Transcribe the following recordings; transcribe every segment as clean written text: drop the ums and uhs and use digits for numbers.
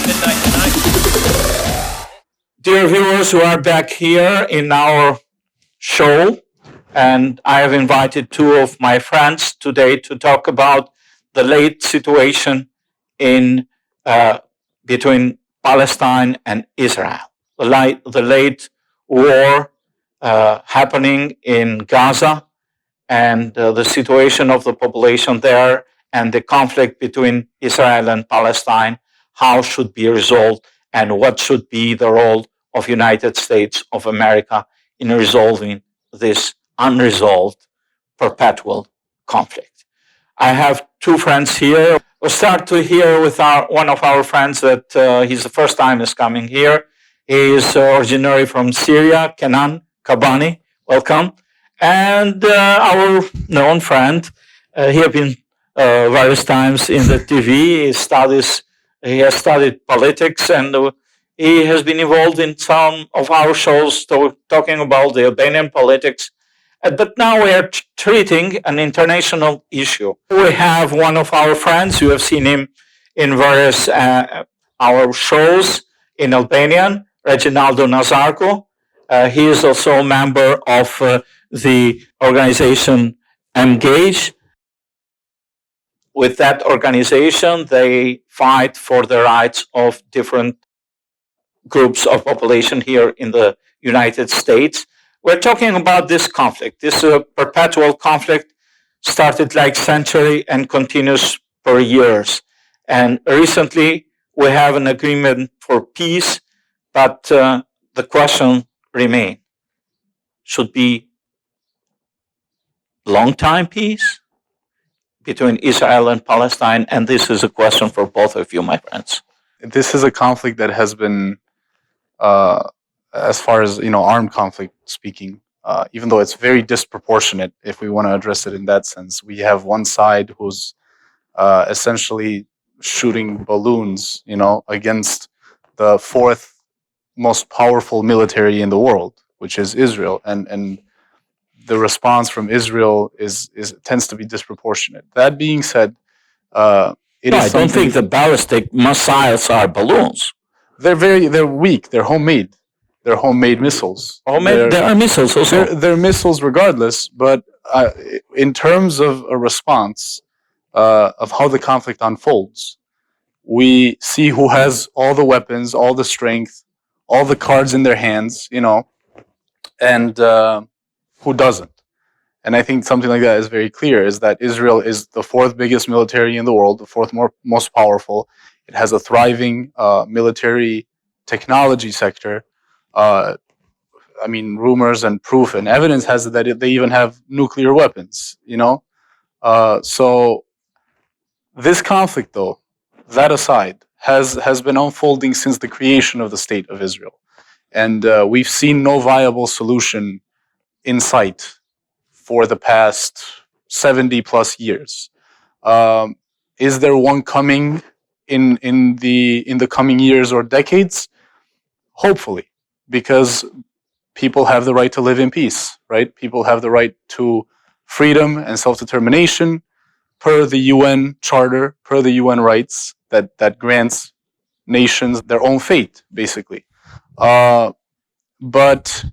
midnight tonight. Dear viewers, we are back here in our show, and I have invited two of my friends today to talk about the late situation in between Palestine and Israel, the late war happening in Gaza, and the situation of the population there, and the conflict between Israel and Palestine, how should be resolved, and what should be the role of United States of America in resolving this unresolved perpetual conflict. I have two friends here. We'll start to hear with one of our friends that he's the first time is coming here. He is originally from Syria, Kenan Kabbani. Welcome. And our known friend, he has been various times in the TV. He has studied politics, and he has been involved in some of our shows talking about the Albanian politics. But now we are treating an international issue. We have one of our friends. You have seen him in various our shows in Albanian, Rexhinaldo Nazarko. He is also a member of the organization Emgage. With that organization, they fight for the rights of different groups of population here in the United States. We're talking about this conflict. This perpetual conflict started like century and continues for years. And recently, we have an agreement for peace, but the question remains: should be long-time peace between Israel and Palestine? And this is a question for both of you, my friends. This is a conflict that has been, as far as armed conflict speaking, even though it's very disproportionate, if we want to address it in that sense. We have one side who's essentially shooting balloons, against the fourth most powerful military in the world, which is Israel, and the response from Israel tends to be disproportionate. That being said, I don't think the ballistic missiles are balloons. They're weak. They're homemade. They're homemade missiles. There are missiles also. They're missiles regardless, but in terms of a response of how the conflict unfolds, we see who has all the weapons, all the strength, all the cards in their hands, and who doesn't. And I think something like that is very clear, is that Israel is the fourth biggest military in the world, the fourth most powerful. It has a thriving military technology sector. Rumors and proof and evidence has it that they even have nuclear weapons, So this conflict, though, that aside, has been unfolding since the creation of the State of Israel. And we've seen no viable solution in sight for the past 70 plus years. Is there one coming in the coming years or decades? Hopefully, because people have the right to live in peace, right? People have the right to freedom and self-determination per the UN Charter, per the UN rights that grants nations their own fate, basically. But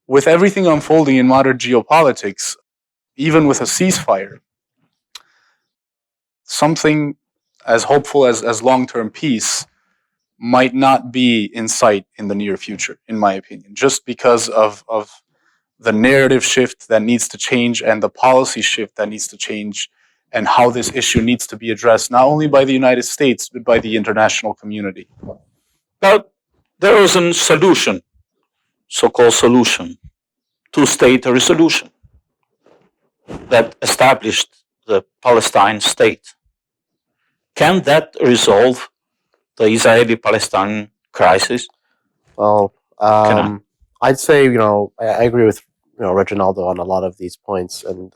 with everything unfolding in modern geopolitics, even with a ceasefire, something as hopeful as long-term peace might not be in sight in the near future, in my opinion, just because of the narrative shift that needs to change and the policy shift that needs to change, and how this issue needs to be addressed, not only by the United States, but by the international community. But there is a solution, so-called solution, two-state resolution that established the Palestine state. Can that resolve the Israeli-Palestinian crisis? Well, I'd say, I agree with, Rexhinaldo on a lot of these points. And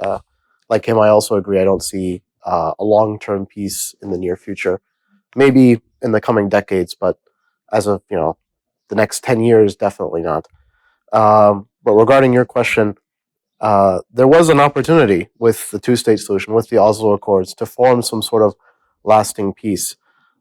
like him, I also agree. I don't see a long-term peace in the near future. Maybe in the coming decades, but as of, the next 10 years, definitely not. But regarding your question, there was an opportunity with the two-state solution, with the Oslo Accords, to form some sort of lasting peace.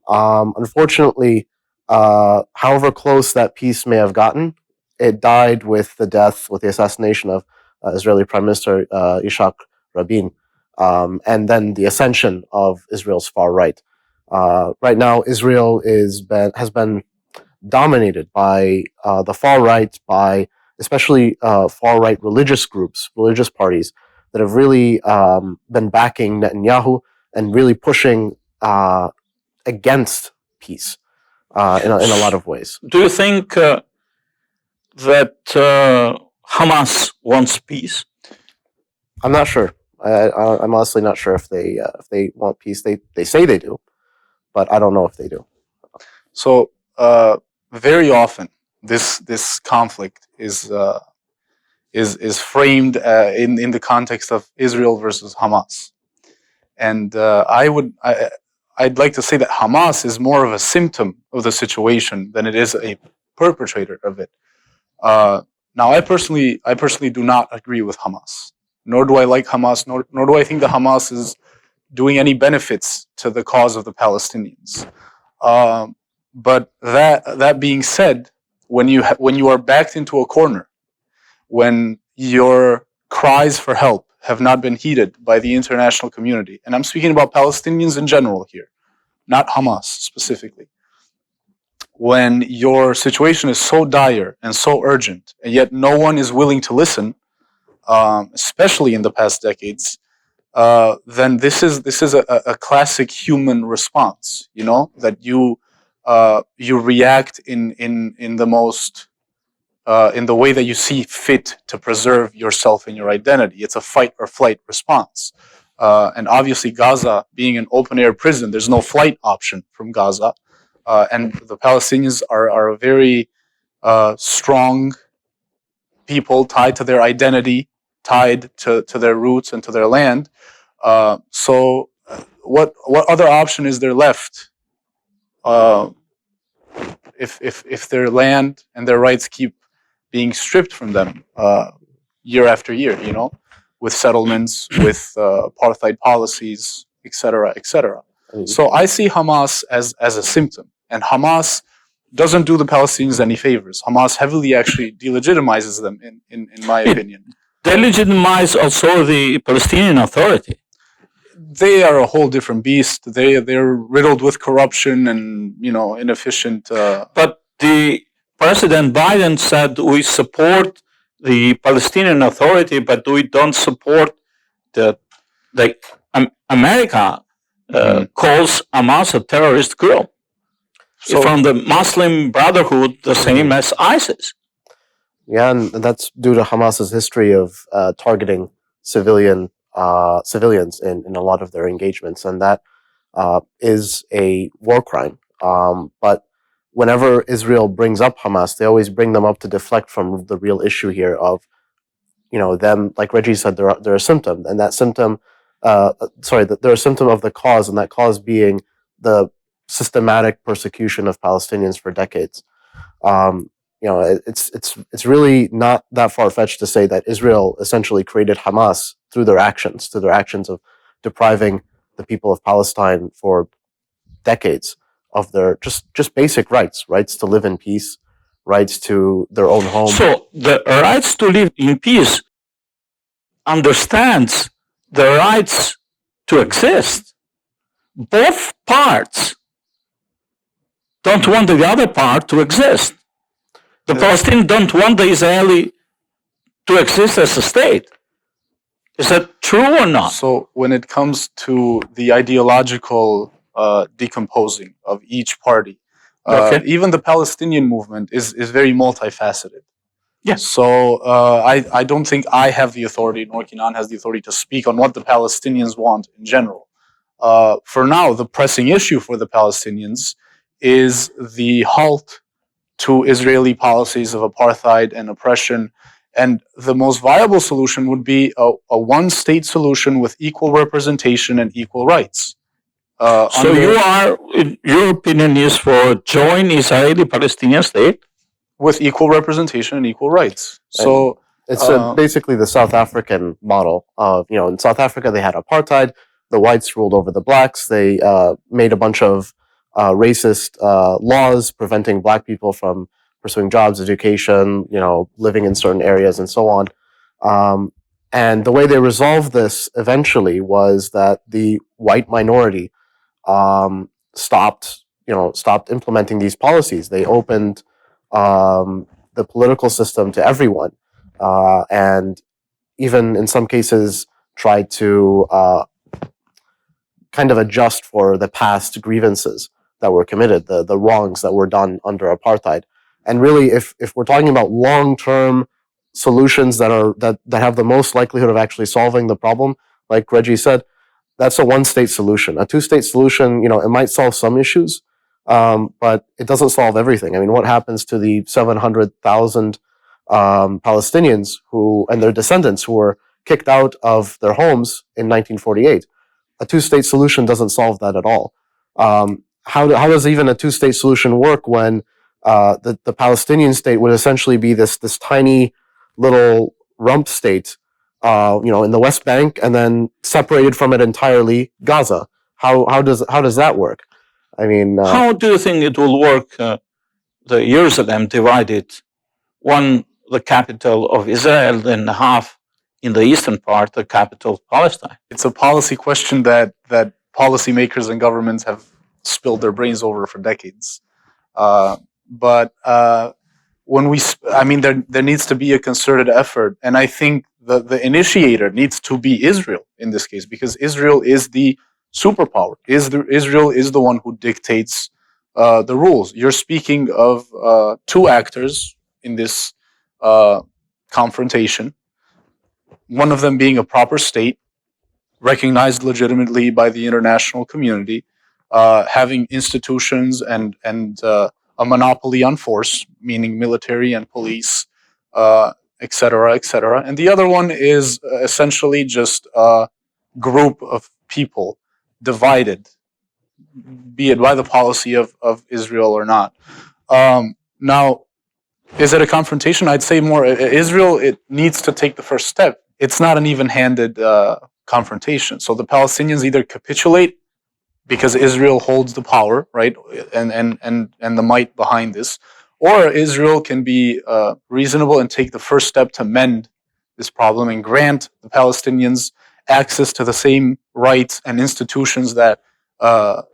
Unfortunately, however close that peace may have gotten, it died with the assassination of Israeli Prime Minister Yitzhak Rabin, and then the ascension of Israel's far right. Right now, Israel has been dominated by the far right, by especially far right religious groups, religious parties that have really been backing Netanyahu and really pushing against peace in a lot of ways. Do you think that Hamas wants peace? I'm not sure. I'm honestly not sure if they want peace. They say they do, but I don't know if they do. So very often this conflict is framed in the context of Israel versus Hamas, and I'd like to say that Hamas is more of a symptom of the situation than it is a perpetrator of it. Now, I personally do not agree with Hamas, nor do I like Hamas, nor do I think that Hamas is doing any benefits to the cause of the Palestinians. But that being said, when you are backed into a corner, when your cries for help have not been heeded by the international community, and I'm speaking about Palestinians in general here, not Hamas specifically, when your situation is so dire and so urgent, and yet no one is willing to listen, especially in the past decades, then this is a classic human response. You know, that you react in the most in the way that you see fit to preserve yourself and your identity. It's a fight or flight response. And obviously, Gaza being an open-air prison, there's no flight option from Gaza. And the Palestinians are a very strong people tied to their identity, tied to their roots and to their land. So what other option is there left if their land and their rights keep being stripped from them year after year, you know, with settlements, with apartheid policies, etc., etc. So I see Hamas as a symptom, and Hamas doesn't do the Palestinians any favors. Hamas heavily actually delegitimizes them, in my opinion. They legitimize also the Palestinian Authority. They are a whole different beast. They're riddled with corruption and, you know, inefficient. But the President Biden said we support the Palestinian Authority, but we don't support America calls Hamas a terrorist group. So from the Muslim Brotherhood, the same as ISIS. Yeah, and that's due to Hamas's history of targeting civilians in a lot of their engagements, and that is a war crime. But whenever Israel brings up Hamas, they always bring them up to deflect from the real issue here of, you know, them, like Reggie said, they're a symptom, and that symptom, they're a symptom of the cause, and that cause being the systematic persecution of Palestinians for decades. You know, it's really not that far-fetched to say that Israel essentially created Hamas through their actions of depriving the people of Palestine for decades of their just basic rights to live in peace, rights to their own home. So the rights to live in peace understands the rights to exist. Both parts don't want the other part to exist. The Palestinians don't want the Israeli to exist as a state. Is that true or not? So when it comes to the ideological decomposing of each party, even the Palestinian movement is very multifaceted. Yes. So I don't think I have the authority, nor Kenan has the authority to speak on what the Palestinians want in general. For now, the pressing issue for the Palestinians is the halt to Israeli policies of apartheid and oppression. And the most viable solution would be a one-state solution with equal representation and equal rights. So your opinion is for join Israeli-Palestinian state? With equal representation and equal rights. So it's basically the South African model of, you know, in South Africa they had apartheid, the whites ruled over the blacks, they made a bunch of racist laws preventing black people from pursuing jobs, education, living in certain areas, and so on. And the way they resolved this eventually was that the white minority stopped implementing these policies. They opened the political system to everyone, and even in some cases tried to kind of adjust for the past grievances that were committed, the wrongs that were done under apartheid. And really, if we're talking about long-term solutions that have the most likelihood of actually solving the problem, like Reggie said, that's a one-state solution. A two-state solution, it might solve some issues, but it doesn't solve everything. I mean, what happens to the 700,000 Palestinians and their descendants who were kicked out of their homes in 1948? A two-state solution doesn't solve that at all. How does even a two-state solution work when the Palestinian state would essentially be this tiny little rump state, in the West Bank, and then separated from it entirely, Gaza? How does that work? I mean, how do you think it will work? The Jerusalem divided, the capital of Israel, and half in the eastern part, the capital of Palestine. It's a policy question that policymakers and governments have spilled their brains over for decades. But there needs to be a concerted effort, and I think the initiator needs to be Israel in this case, because Israel is the superpower. Israel is the one who dictates the rules. You're speaking of two actors in this confrontation. One of them being a proper state, recognized legitimately by the international community, having institutions and a monopoly on force, meaning military and police, et cetera, et cetera. And the other one is essentially just a group of people divided, be it by the policy of Israel or not. Now, is it a confrontation? I'd say more Israel, it needs to take the first step. It's not an even-handed confrontation. So the Palestinians either capitulate because Israel holds the power, right, and the might behind this, or Israel can be reasonable and take the first step to mend this problem and grant the Palestinians access to the same rights and institutions that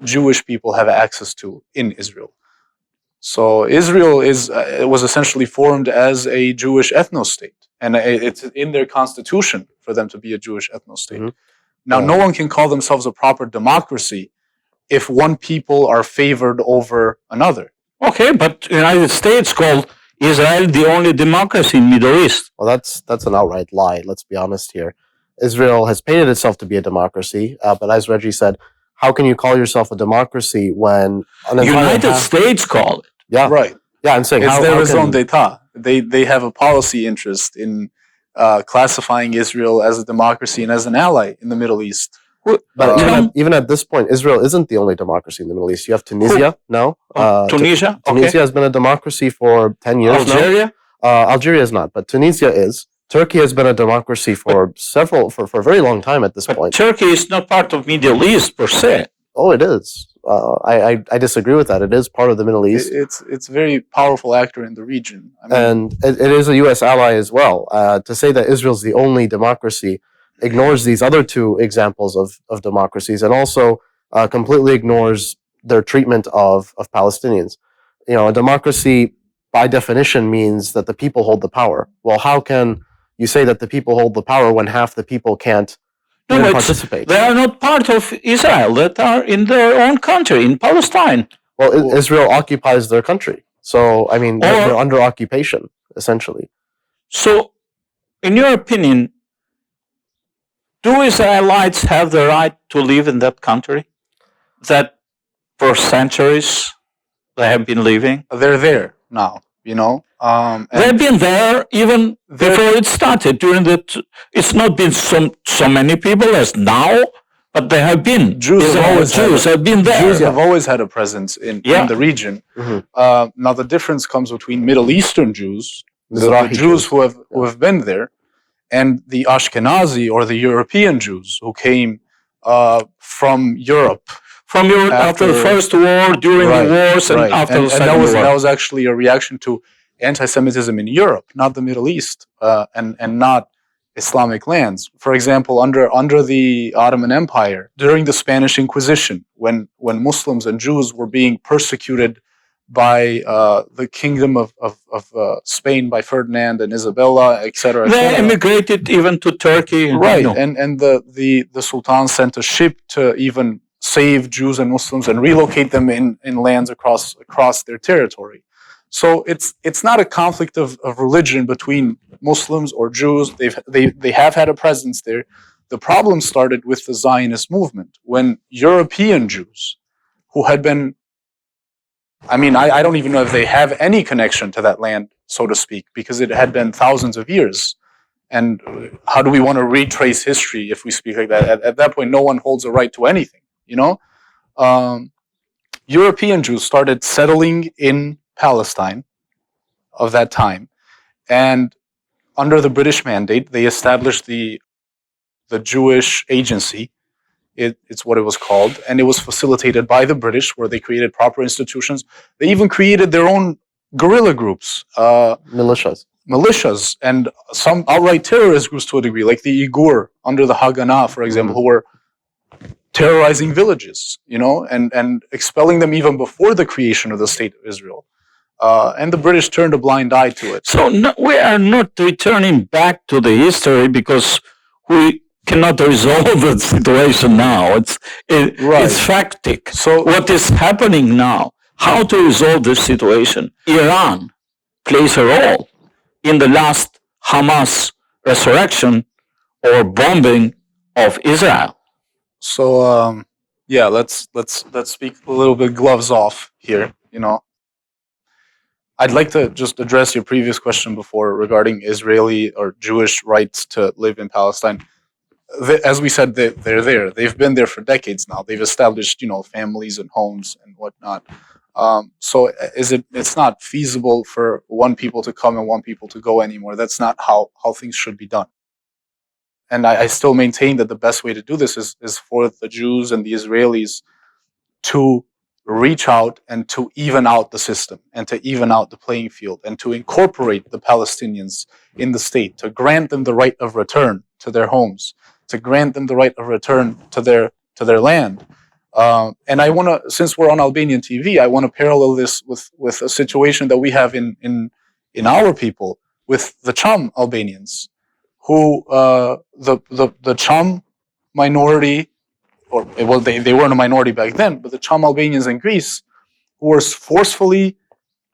Jewish people have access to in Israel. So Israel was essentially formed as a Jewish ethno-state, and it's in their constitution for them to be a Jewish ethno-state. Mm-hmm. Now, no one can call themselves a proper democracy if one people are favored over another. Okay, but the United States called Israel the only democracy in Middle East. Well, that's an outright lie. Let's be honest here. Israel has painted itself to be a democracy, but as Reggie said, how can you call yourself a democracy when the United States called it? Yeah, right. Yeah, I'm saying it's their raison d'etat. They have a policy interest in classifying Israel as a democracy and as an ally in the Middle East. But even at this point, Israel isn't the only democracy in the Middle East. You have Tunisia now. Tunisia? Tunisia has been a democracy for 10 years now. Algeria? Algeria is not, but Tunisia is. Turkey has been a democracy for a very long time at this point. Turkey is not part of Middle East per se. Oh, it is. I disagree with that. It is part of the Middle East. It's a very powerful actor in the region. And it is a U.S. ally as well. To say that Israel's the only democracy ignores these other two examples of democracies, and also completely ignores their treatment of Palestinians. A democracy by definition means that the people hold the power. Well, how can you say that the people hold the power when half the people can't participate? They are not part of Israel. They are in their own country, in Palestine. Well, Israel occupies their country. So, I mean, they're under occupation, essentially. So, in your opinion, do Israelites have the right to live in that country that for centuries they have been living? They're there now, they've been there even before it started. It's not been so many people as now, but they have been. Jews have been there. Jews have always had a presence in the region. Mm-hmm. Now the difference comes between Middle Eastern Jews, the Jews who have been there, and the Ashkenazi or the European Jews who came from Europe. after the First War, during the wars, and after the Second War. That was actually a reaction to anti-Semitism in Europe, not the Middle East, and not Islamic lands. For example, under the Ottoman Empire, during the Spanish Inquisition, when Muslims and Jews were being persecuted by the Kingdom of Spain, by Ferdinand and Isabella, etc. They emigrated even to Turkey. Right, and the Sultan sent a ship to even save Jews and Muslims and relocate them in lands across their territory. So it's not a conflict of religion between Muslims or Jews. They have had a presence there. The problem started with the Zionist movement, when European Jews, who had been, I don't even know if they have any connection to that land, so to speak, because it had been thousands of years. And how do we want to retrace history if we speak like that? At that point, no one holds a right to anything, European Jews started settling in Palestine of that time, and under the British mandate, they established the Jewish Agency. It's what it was called, and it was facilitated by the British, where they created proper institutions. They even created their own guerrilla groups, militias, and some outright terrorist groups to a degree, like the Uyghur under the Haganah, for example, who were terrorizing villages, and expelling them even before the creation of the State of Israel. And the British turned a blind eye to it. So we are not returning back to the history because we cannot resolve the situation now. It's factic. So what is happening now? How to resolve this situation? Iran plays a role in the last Hamas resurrection or bombing of Israel. So let's speak a little bit gloves off here. I'd like to just address your previous question before regarding Israeli or Jewish rights to live in Palestine. As we said, they're there. They've been there for decades now. They've established, families and homes and whatnot. So it's not feasible for one people to come and one people to go anymore. That's not how things should be done. And I still maintain that the best way to do this is for the Jews and the Israelis to reach out and to even out the system and to even out the playing field and to incorporate the Palestinians in the state, to grant them the right of return to their homes, to grant them the right of return to their land. And I want to, since we're on Albanian TV, I want to parallel this with a situation that we have in our people with the Cham Albanians, who the Cham minority, they weren't a minority back then, but the Cham Albanians in Greece who were forcefully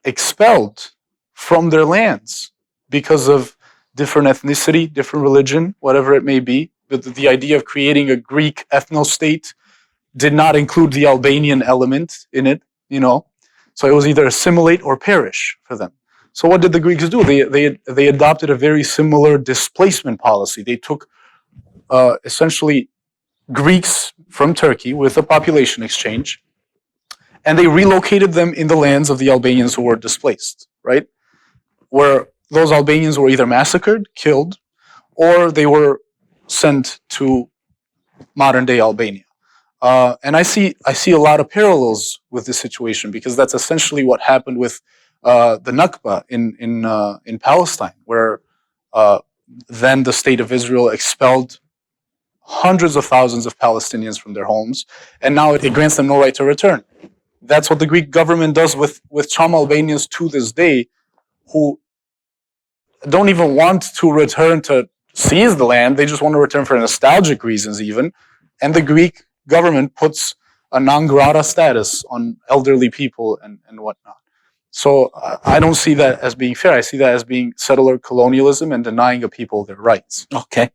expelled from their lands because of different ethnicity, different religion, whatever it may be. But the idea of creating a Greek ethno-state did not include the Albanian element in it, So it was either assimilate or perish for them. So what did the Greeks do? They adopted a very similar displacement policy. They took essentially Greeks from Turkey with a population exchange, and they relocated them in the lands of the Albanians who were displaced, right? Where those Albanians were either massacred, killed, or they were sent to modern-day Albania. And I see a lot of parallels with this situation, because that's essentially what happened with the Nakba in Palestine, where then the state of Israel expelled hundreds of thousands of Palestinians from their homes, and now it grants them no right to return. That's what the Greek government does with Cham Albanians to this day, who don't even want to return to seize the land. They just want to return for nostalgic reasons even. And the Greek government puts a non grata status on elderly people and whatnot. So I don't see that as being fair. I see that as being settler colonialism and denying a people their rights. Okay.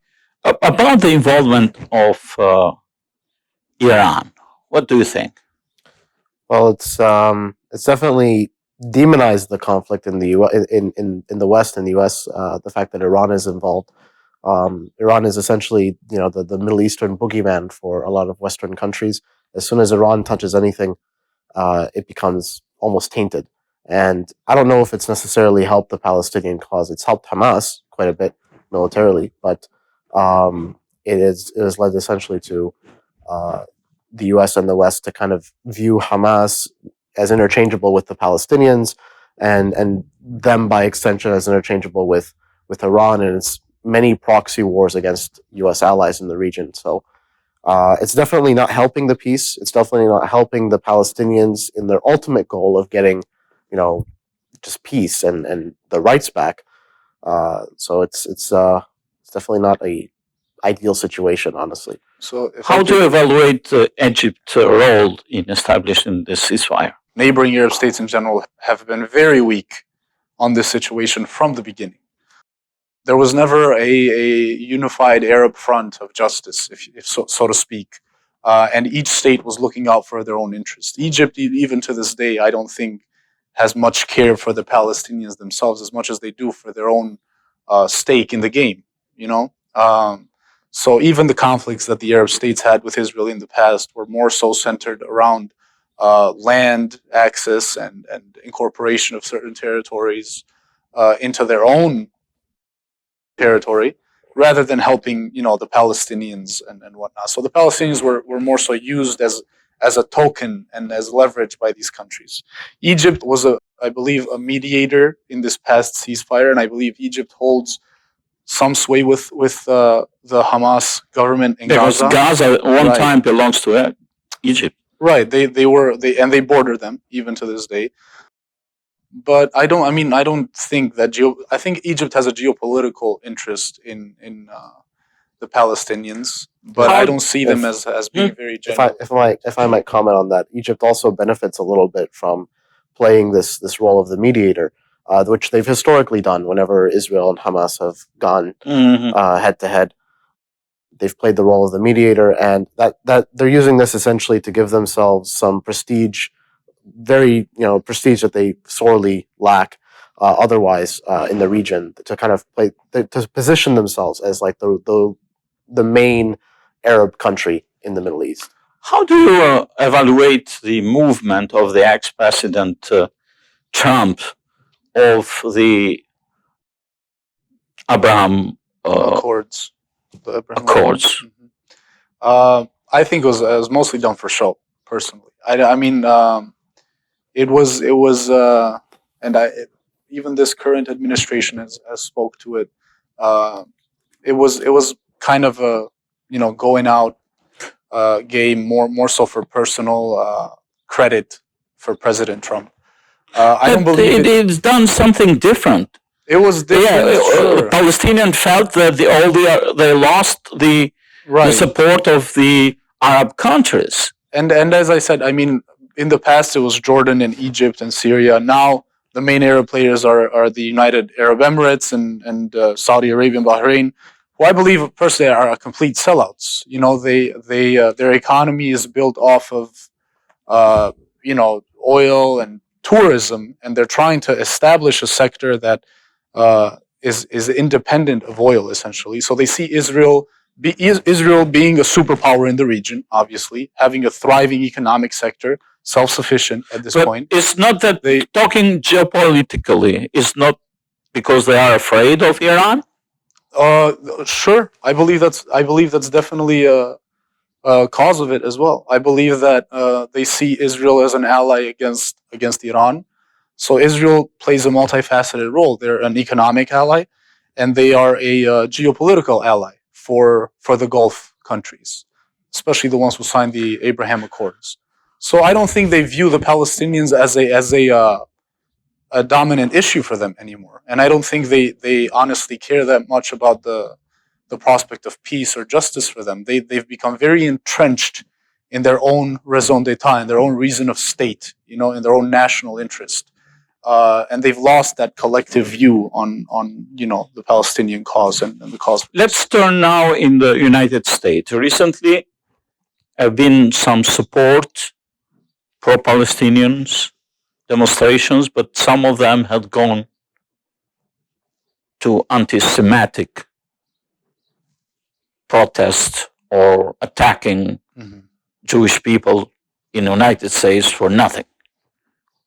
About the involvement of Iran, what do you think? Well, it's definitely demonized the conflict in the in the West, in the U.S. The fact that Iran is involved. Iran is essentially, the Middle Eastern boogeyman for a lot of Western countries. As soon as Iran touches anything, it becomes almost tainted. And I don't know if it's necessarily helped the Palestinian cause. It's helped Hamas quite a bit militarily, but it has led essentially to the U.S. and the West to kind of view Hamas as interchangeable with the Palestinians, and them by extension as interchangeable with Iran and its many proxy wars against U.S. allies in the region. So it's definitely not helping the peace. It's definitely not helping the Palestinians in their ultimate goal of getting, just peace and the rights back. So it's definitely not a ideal situation, honestly. So how do you evaluate Egypt's role in establishing this ceasefire? Neighboring Arab states in general have been very weak on this situation from the beginning. There was never a unified Arab front of justice, if so to speak, and each state was looking out for their own interest. Egypt, even to this day, I don't think has much care for the Palestinians themselves as much as they do for their own stake in the game. So even the conflicts that the Arab states had with Israel in the past were more so centered around land access and incorporation of certain territories into their own territory, rather than helping the Palestinians and whatnot. So the Palestinians were more so used as a token and as leverage by these countries. Egypt was I believe a mediator in this past ceasefire, and I believe Egypt holds some sway with the Hamas government in Gaza. Because Gaza one time belongs to Egypt. Right. They border them even to this day. But I don't think that I think Egypt has a geopolitical interest in the Palestinians, but I don't see them as being very genuine. If I might comment on that, Egypt also benefits a little bit from playing this role of the mediator, which they've historically done whenever Israel and Hamas have gone head to head. They've played the role of the mediator, and that they're using this essentially to give themselves some prestige, very prestige that they sorely lack otherwise in the region, to kind of to position themselves as like the main Arab country in the Middle East. How do you evaluate the movement of the ex-president Trump of the Abraham Accords? Accords. I think it was mostly done for show. Personally, it was, and even this current administration has spoke to it. It was kind of a going out game more so for personal credit for President Trump. I don't believe it's done something different. It was different. Sure. Palestinians felt that they lost the support of the Arab countries. And as I said, in the past it was Jordan and Egypt and Syria. Now the main Arab players are the United Arab Emirates and Saudi Arabia and Bahrain, who I believe personally are complete sellouts. Their economy is built off of oil and tourism, and they're trying to establish a sector that is independent of oil, essentially. So they see Israel being a superpower in the region, obviously, having a thriving economic sector, self-sufficient at this point. It's not that talking geopolitically is not because they are afraid of Iran. Sure, I believe that's definitely a cause of it as well. I believe that they see Israel as an ally against Iran. So Israel plays a multifaceted role. They're an economic ally, and they are a geopolitical ally for the Gulf countries, especially the ones who signed the Abraham Accords. So I don't think they view the Palestinians as a dominant issue for them anymore, and I don't think they honestly care that much about the prospect of peace or justice for them. They've become very entrenched in their own raison d'etat, in their own reason of state, in their own national interest. And they've lost that collective view on the Palestinian cause and the cause. Let's turn now in the United States. Recently, have been some support pro-Palestinians demonstrations, but some of them had gone to anti-Semitic protests or attacking Jewish people in the United States for nothing.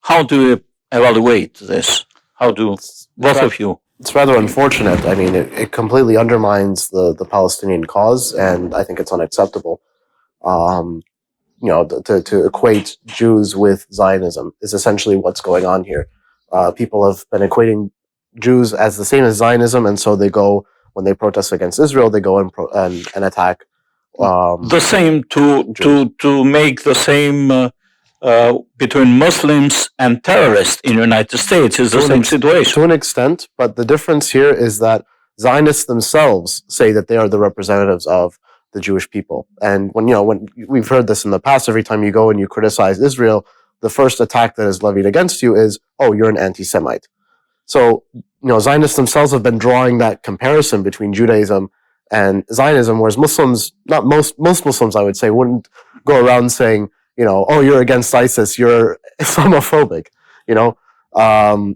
How do you evaluate this? How do both of you? It's rather unfortunate. It completely undermines the Palestinian cause, and I think it's unacceptable. to equate Jews with Zionism is essentially what's going on here. People have been equating Jews as the same as Zionism, and so they go, when they protest against Israel, they go and attack. The same to make the same between Muslims and terrorists in the United States is the same situation. To an extent, but the difference here is that Zionists themselves say that they are the representatives of the Jewish people. And when we've heard this in the past, every time you go and you criticize Israel, the first attack that is levied against you is, oh, you're an anti-Semite. So, Zionists themselves have been drawing that comparison between Judaism and Zionism, whereas Muslims, not most Muslims, I would say, wouldn't go around saying, oh, you're against ISIS, you're Islamophobic,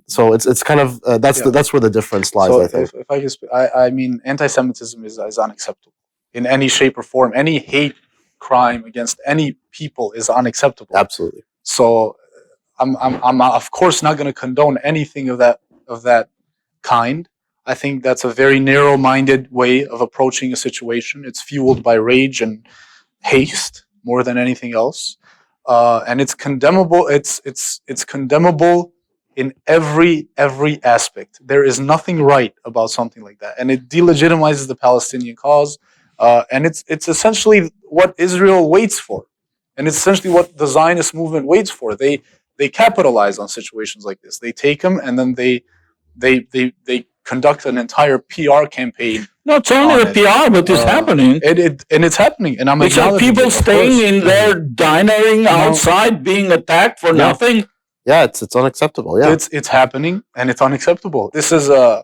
So it's kind of that's where the difference lies. So I think. if I can speak, I mean, anti-Semitism is unacceptable in any shape or form. Any hate crime against any people is unacceptable. Absolutely. So I'm of course not going to condone anything of that kind. I think that's a very narrow-minded way of approaching a situation. It's fueled by rage and haste more than anything else, and it's condemnable. It's condemnable in every aspect. There is nothing right about something like that, and it delegitimizes the Palestinian cause. And it's essentially what Israel waits for, and it's essentially what the Zionist movement waits for. They capitalize on situations like this. They take them and then they conduct an entire PR campaign. Not only a PR, but it's happening. And it's happening. And I'm because acknowledging people it, staying in their dining outside being attacked for nothing. Yeah, it's unacceptable. Yeah, it's happening and it's unacceptable. This is a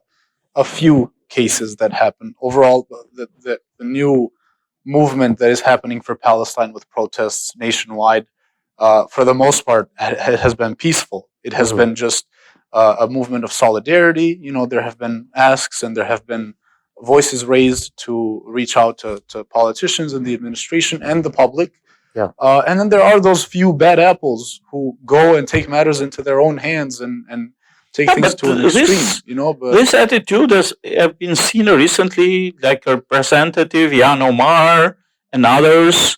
few cases that happen. Overall, the new movement that is happening for Palestine with protests nationwide, for the most part, has been peaceful. It has been just a movement of solidarity. There have been asks and there have been voices raised to reach out to politicians and the administration and the public. Yeah. And then there are those few bad apples who go and take matters into their own hands and take things to an extreme, But this attitude has been seen recently, like Representative Jan Omar and others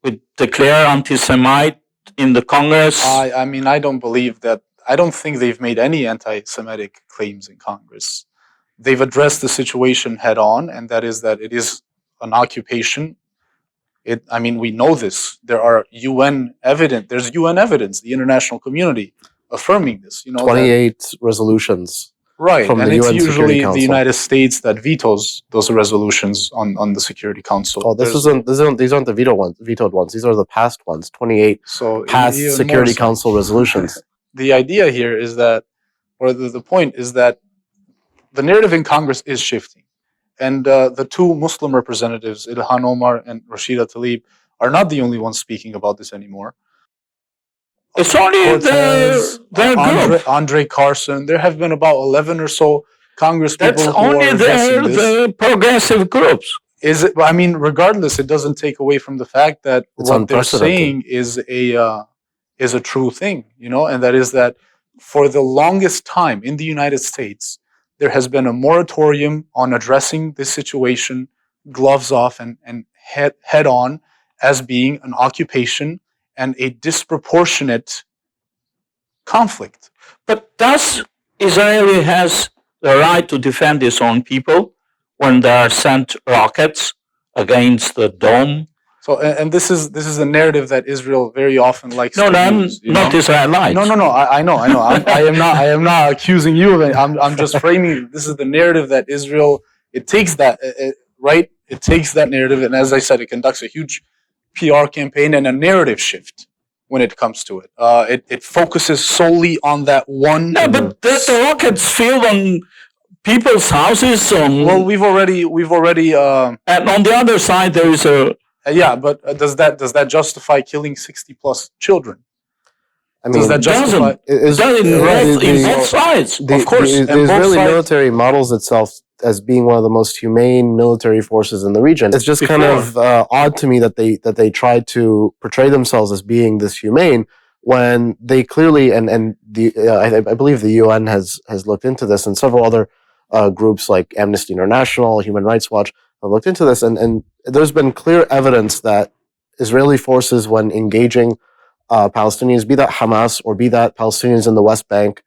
would declare anti-Semite in the Congress. I mean, I don't believe that. I don't think they've made any anti-Semitic claims in Congress. They've addressed the situation head on, and that is that it is an occupation. We know this. There's UN evidence, the international community affirming this. 28 resolutions. Right, from and the it's UN usually Security Council. the United States that vetoes those resolutions on the Security Council. Oh, these aren't the vetoed ones. These are the past ones. 28 past even Security more so. Council resolutions. The idea here is that, or the point is that the narrative in Congress is shifting. And the two Muslim representatives, Ilhan Omar and Rashida Tlaib, are not the only ones speaking about this anymore. It's only their group. Andre Carson. There have been about 11 or so Congress people That's who only are addressing this. the progressive groups. Is it? Regardless, it doesn't take away from the fact that It's what they're unprecedented. saying is a true thing, and that is that for the longest time in the United States, there has been a moratorium on addressing this situation, gloves off and head on, as being an occupation and a disproportionate conflict. But does Israel has the right to defend its own people when they are sent rockets against the dome? So, and this is a narrative that Israel very often likes to use. Not Israelites. No. I know. I am not accusing you of it. I'm just framing. This is the narrative that Israel. It takes that right. It takes that narrative, and as I said, it conducts a huge PR campaign and a narrative shift when it comes to it. It focuses solely on that one. No, but the rockets fell on people's houses. Well, we've already. And on the other side, there is a. Yeah, but does that justify killing 60 plus children? I mean, Does that justify? in both sides, of course. The Israeli military models itself as being one of the most humane military forces in the region. It's just kind of odd to me that they try to portray themselves as being this humane when they clearly I believe the UN has looked into this, and several other groups like Amnesty International, Human Rights Watch have looked into this, and there's been clear evidence that Israeli forces, when engaging Palestinians, be that Hamas or be that Palestinians in the West Bank,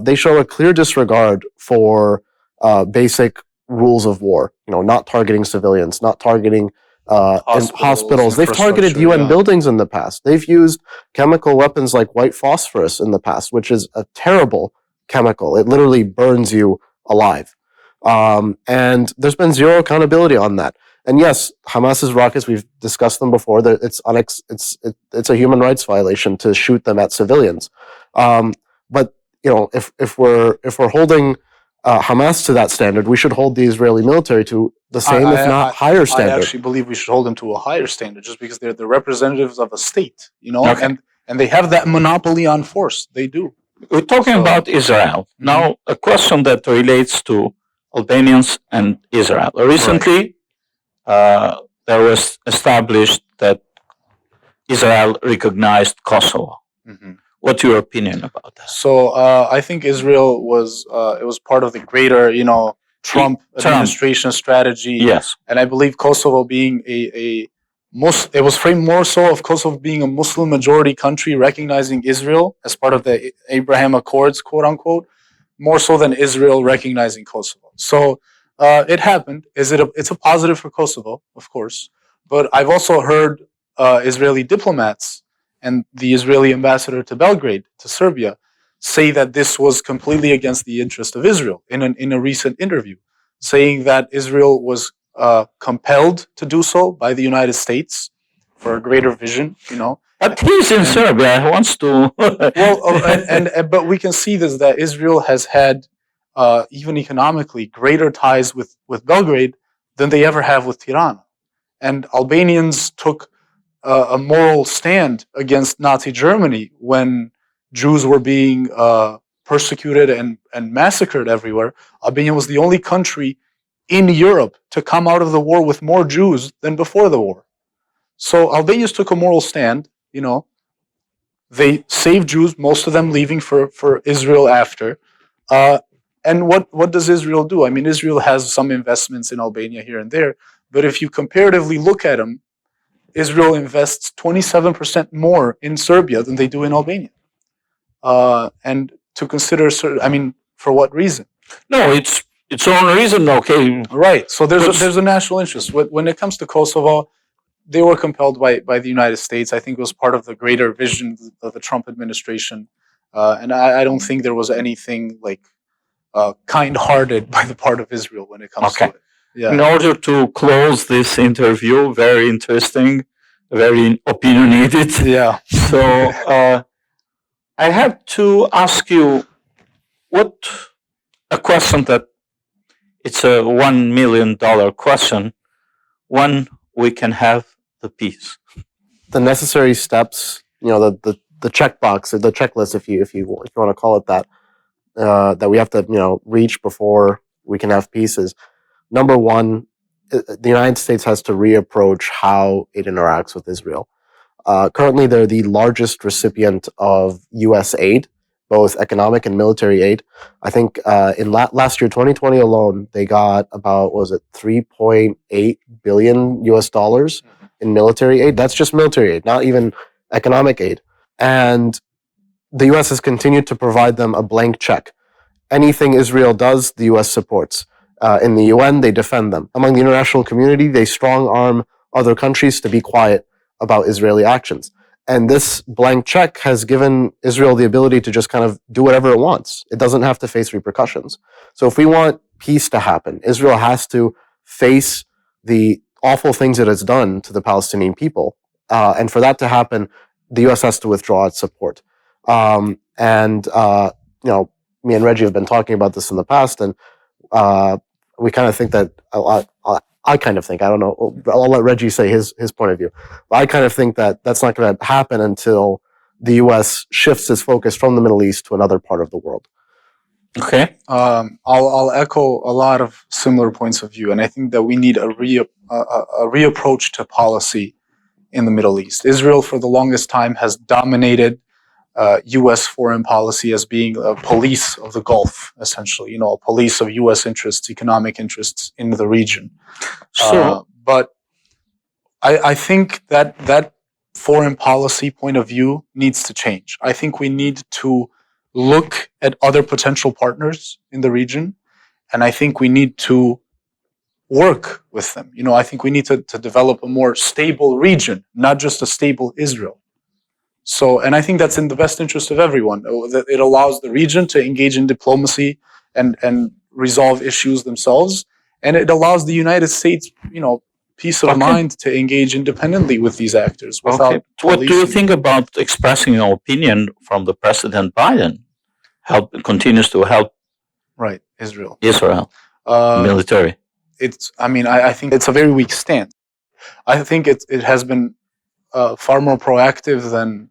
they show a clear disregard for basic rules of war. Not targeting civilians, not targeting hospitals. They've targeted UN buildings in the past. They've used chemical weapons like white phosphorus in the past, which is a terrible chemical. It literally burns you alive. And there's been zero accountability on that. And yes, Hamas's rockets, we've discussed them before. It's a human rights violation to shoot them at civilians. But if we're holding Hamas to that standard, we should hold the Israeli military to the same, if not higher standard. I actually believe we should hold them to a higher standard, just because they're the representatives of a state, Okay. and they have that monopoly on force. They do. We're talking about Israel. Now, a question that relates to Albanians and Israel. Recently, there was established that Israel recognized Kosovo. What's your opinion about that? So I think Israel was part of the greater, Trump administration strategy. Yes. And I believe Kosovo being it was framed more so of Kosovo being a Muslim majority country, recognizing Israel as part of the Abraham Accords, quote unquote, more so than Israel recognizing Kosovo. So it happened. It's a positive for Kosovo, of course. But I've also heard Israeli diplomats and the Israeli ambassador to Belgrade, to Serbia, say that this was completely against the interest of Israel in a recent interview, saying that Israel was compelled to do so by the United States for a greater vision, But he's in Serbia. He wants to. But we can see this, that Israel has had, even economically, greater ties with Belgrade than they ever have with Tirana. And Albanians took a moral stand against Nazi Germany when Jews were being persecuted and massacred everywhere. Albania was the only country in Europe to come out of the war with more Jews than before the war. So Albanians took a moral stand, They saved Jews, most of them leaving for Israel after. And what does Israel do? I mean, Israel has some investments in Albania here and there, but if you comparatively look at them, Israel invests 27% more in Serbia than they do in Albania. And to consider, for what reason? No, it's own reason, okay. Right. So there's a national interest. When it comes to Kosovo, they were compelled by the United States. I think it was part of the greater vision of the Trump administration. And I don't think there was anything like kind-hearted by the part of Israel when it comes to it. Yeah. In order to close this interview, very interesting, very opinionated. Yeah. So I have to ask you a question that it's a $1 million question. When we can have the peace? The necessary steps, the checkbox or the checklist, if you want to call it that, that we have to reach before we can have peace is, number one, the United States has to reapproach how it interacts with Israel. Currently, they're the largest recipient of U.S. aid, both economic and military aid. I think in last year, 2020 alone, they got about, $3.8 billion US dollars in military aid. That's just military aid, not even economic aid. And the U.S. has continued to provide them a blank check. Anything Israel does, the U.S. supports. In the UN, they defend them. Among the international community, they strong-arm other countries to be quiet about Israeli actions. And this blank check has given Israel the ability to just kind of do whatever it wants. It doesn't have to face repercussions. So if we want peace to happen, Israel has to face the awful things it has done to the Palestinian people. And for that to happen, the U.S. has to withdraw its support. Me and Reggie have been talking about this in the past, and we kind of think that, I kind of think, I don't know, I'll let Reggie say his point of view. But I kind of think that that's not going to happen until the U.S. shifts its focus from the Middle East to another part of the world. Okay. I'll echo a lot of similar points of view, and I think that we need a reapproach to policy in the Middle East. Israel, for the longest time, has dominated U.S. foreign policy as being a police of the Gulf, essentially, a police of U.S. interests, economic interests in the region. So, But I think that foreign policy point of view needs to change. I think we need to look at other potential partners in the region, and I think we need to work with them. I think we need to develop a more stable region, not just a stable Israel. So, and I think that's in the best interest of everyone. That it allows the region to engage in diplomacy and resolve issues themselves, and it allows the United States, peace of mind to engage independently with these actors without. What do you think about expressing your opinion from the President Biden? Continues to help Israel military. I think it's a very weak stance. I think it has been far more proactive than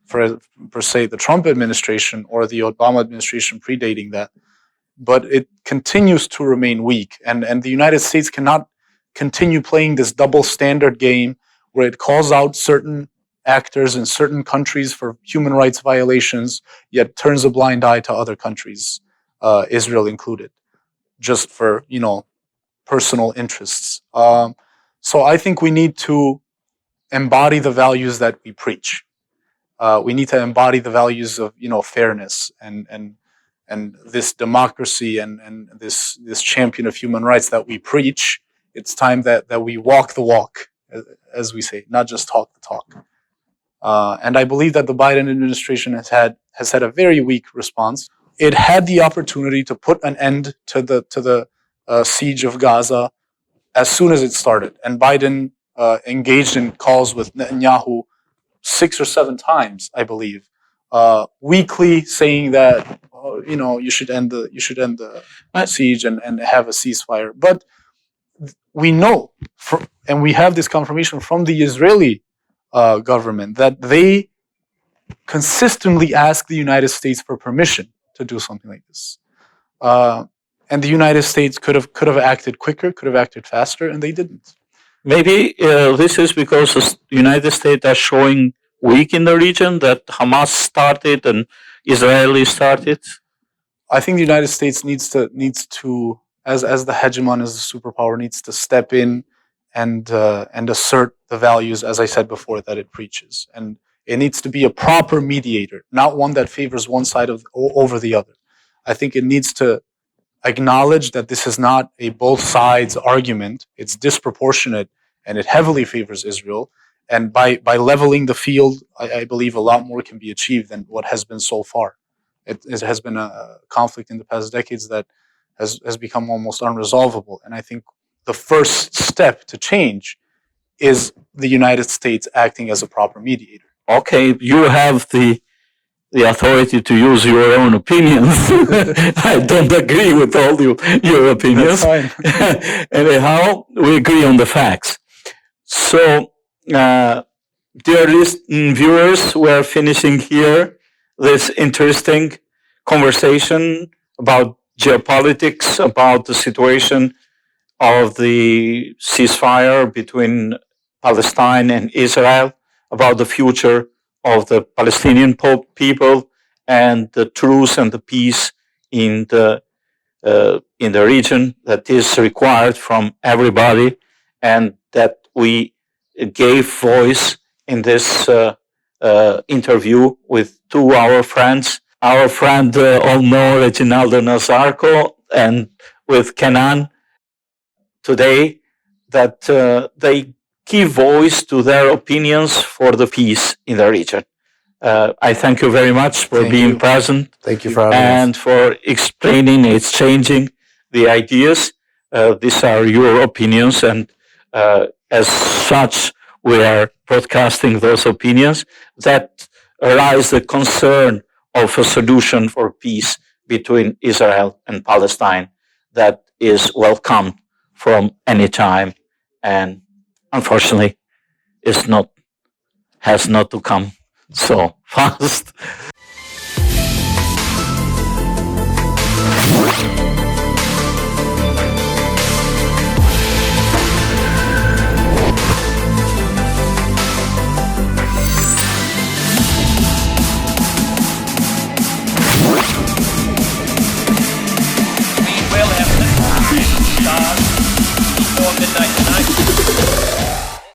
per se the Trump administration or the Obama administration predating that. But it continues to remain weak, and the United States cannot continue playing this double standard game where it calls out certain actors in certain countries for human rights violations, yet turns a blind eye to other countries, Israel included, just for personal interests. So I think we need to embody the values that we preach. We need to embody the values of fairness and this democracy and this champion of human rights that we preach. It's time that we walk the walk, as we say, not just talk the talk. And I believe that the Biden administration has had a very weak response. It had the opportunity to put an end to the siege of Gaza as soon as it started, and Biden engaged in calls with Netanyahu 6 or 7 times, I believe, weekly, saying that you should end the siege and have a ceasefire. But we know, and we have this confirmation from the Israeli government, that they consistently ask the United States for permission to do something like this. And the United States could have acted quicker, could have acted faster, and they didn't. Maybe this is because the United States are showing weak in the region, that Hamas started and Israeli started. I think the United States needs to, as the hegemon, as the superpower, needs to step in and assert the values, as I said before, that it preaches, and it needs to be a proper mediator, not one that favors one side over the other. I think it needs to acknowledge that this is not a both sides argument. It's disproportionate, and it heavily favors Israel. And by leveling the field, I believe a lot more can be achieved than what has been so far. It has been a conflict in the past decades that has become almost unresolvable. And I think the first step to change is the United States acting as a proper mediator. Okay, you have the authority to use your own opinions. I don't agree with all your opinions. That's fine. Anyhow, we agree on the facts. So, dear viewers, we're finishing here this interesting conversation about geopolitics, about the situation of the ceasefire between Palestine and Israel, about the future of the Palestinian people and the truce and the peace in the region that is required from everybody, and that we gave voice in this interview with 2 our friends. Our friend all know Rexhinaldo Nazarko, and with Kenan today, that they give voice to their opinions for the peace in the region. I thank you very much for being present. Thank you for having us. And for explaining, exchanging the ideas. These are your opinions, and as such, we are broadcasting those opinions that arise the concern of a solution for peace between Israel and Palestine that is welcomed from any time, and unfortunately has not to come so fast.